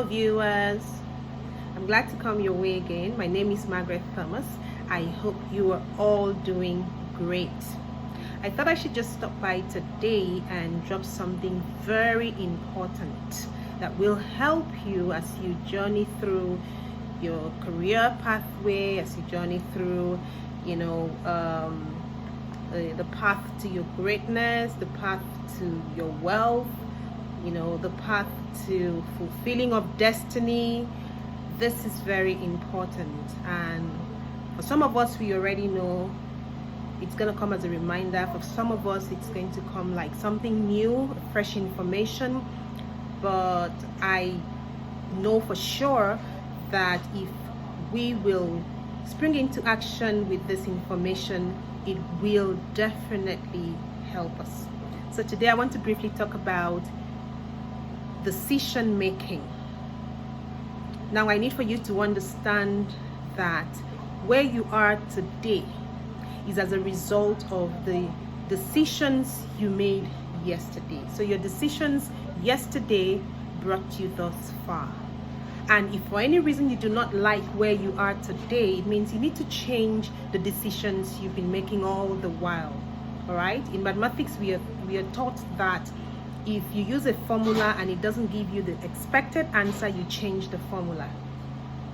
viewers, I'm glad to come your way again. My name is Margaret Thomas. I hope you are all doing great. I thought I should just stop by today and drop something very important that will help you as you journey through your career pathway, as you journey through the path to your greatness, the path to your wealth, the path to fulfilling of destiny. This is very important, and for some of us, we already know it's going to come as a reminder. For some of us, it's going to come like something new, fresh information. But I know for sure that if we will spring into action with this information, it will definitely help us. So today I want to briefly talk about decision making. Now I need for you to understand that where you are today is as a result of the decisions you made yesterday. So your decisions yesterday brought you thus far. And if for any reason you do not like where you are today, it means you need to change the decisions you've been making all the while. All right? In mathematics, we are taught that if you use a formula and it doesn't give you the expected answer, you change the formula.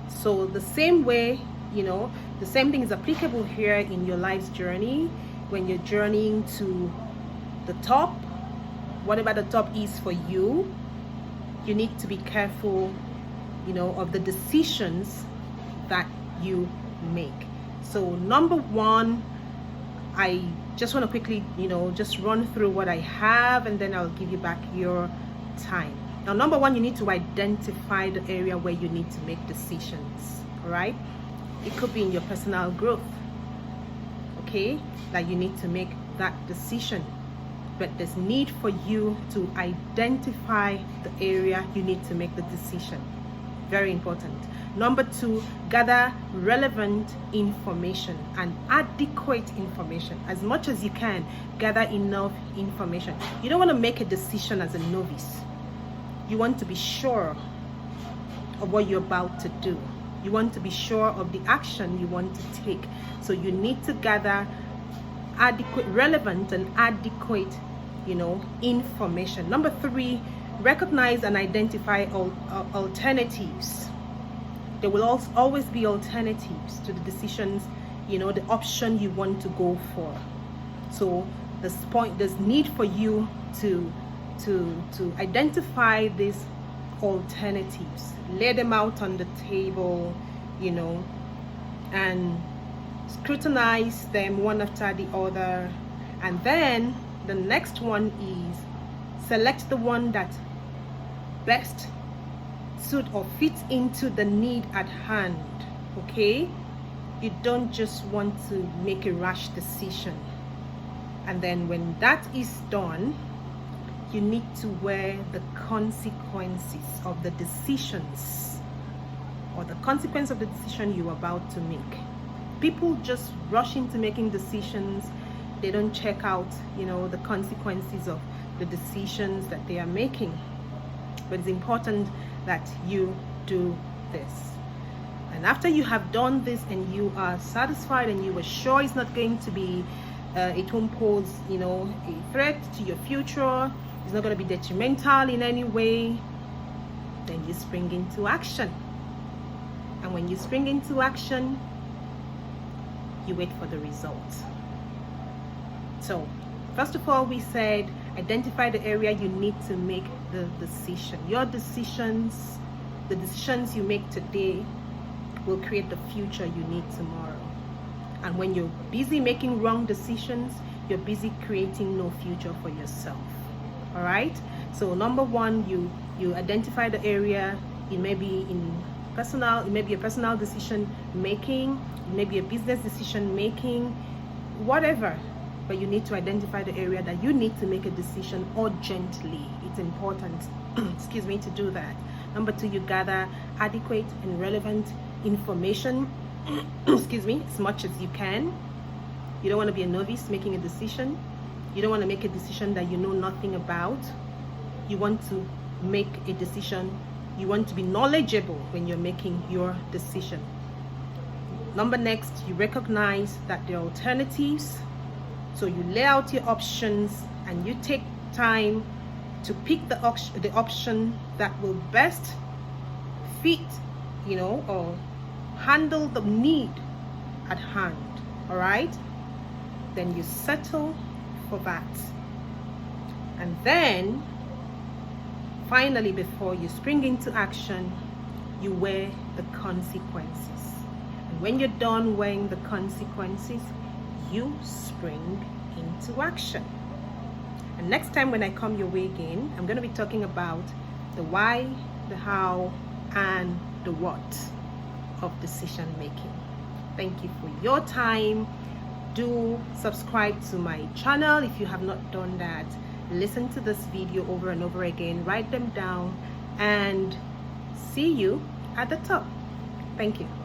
So the same way, the same thing is applicable here in your life's journey. When you're journeying to the top, whatever the top is for you, you need to be careful of the decisions that you make. So number one, I just want to quickly, just run through what I have, and then I'll give you back your time. Now, number one, you need to identify the area where you need to make decisions, all right? It could be in your personal growth, okay? That you need to make that decision. But there's need for you to identify the area you need to make the decision. Very important. Number two, gather relevant information and adequate information. As much as you can, gather enough information. You don't want to make a decision as a novice. You want to be sure of what you're about to do. You want to be sure of the action you want to take. So you need to gather adequate, relevant and adequate, information. Number three, recognize and identify alternatives. There will always be alternatives to the decisions, the option you want to go for. So there's need for you to identify these alternatives, lay them out on the table, and scrutinize them one after the other. And then the next one is select the one that best suit or fits into the need at hand. Okay, you don't just want to make a rash decision. And then when that is done, you need to weigh the consequences of the decisions, or the consequence of the decision you're about to make. People just rush into making decisions. They don't check out, the consequences of the decisions that they are making. But it's important that you do this. And after you have done this and you are satisfied and you are sure it's not going to be, it won't pose, a threat to your future, it's not going to be detrimental in any way, then you spring into action. And when you spring into action, you wait for the results. So, first of all, we said identify the area you need to make the decision. Your decisions, the decisions you make today, will create the future you need tomorrow. And when you're busy making wrong decisions, you're busy creating no future for yourself. All right? So number one, you identify the area. It may be a personal decision making, it may be a business decision making, whatever. But you need to identify the area that you need to make a decision urgently. It's important, to do that. Number two, you gather adequate and relevant information, as much as you can. You don't want to be a novice making a decision. You don't want to make a decision that you know nothing about. You want to make a decision You want to be knowledgeable when you're making your decision. Number next, you recognize that there are alternatives. So you lay out your options and you take time to pick the option that will best fit, or handle the need at hand. All right? Then you settle for that. And then finally, before you spring into action, you weigh the consequences. And when you're done weighing the consequences, you spring into action. And next time when I come your way again, I'm going to be talking about the why, the how, and the what of decision making. Thank you for your time. Do subscribe to my channel if you have not done that. Listen to this video over and over again, write them down, and see you at the top. Thank you.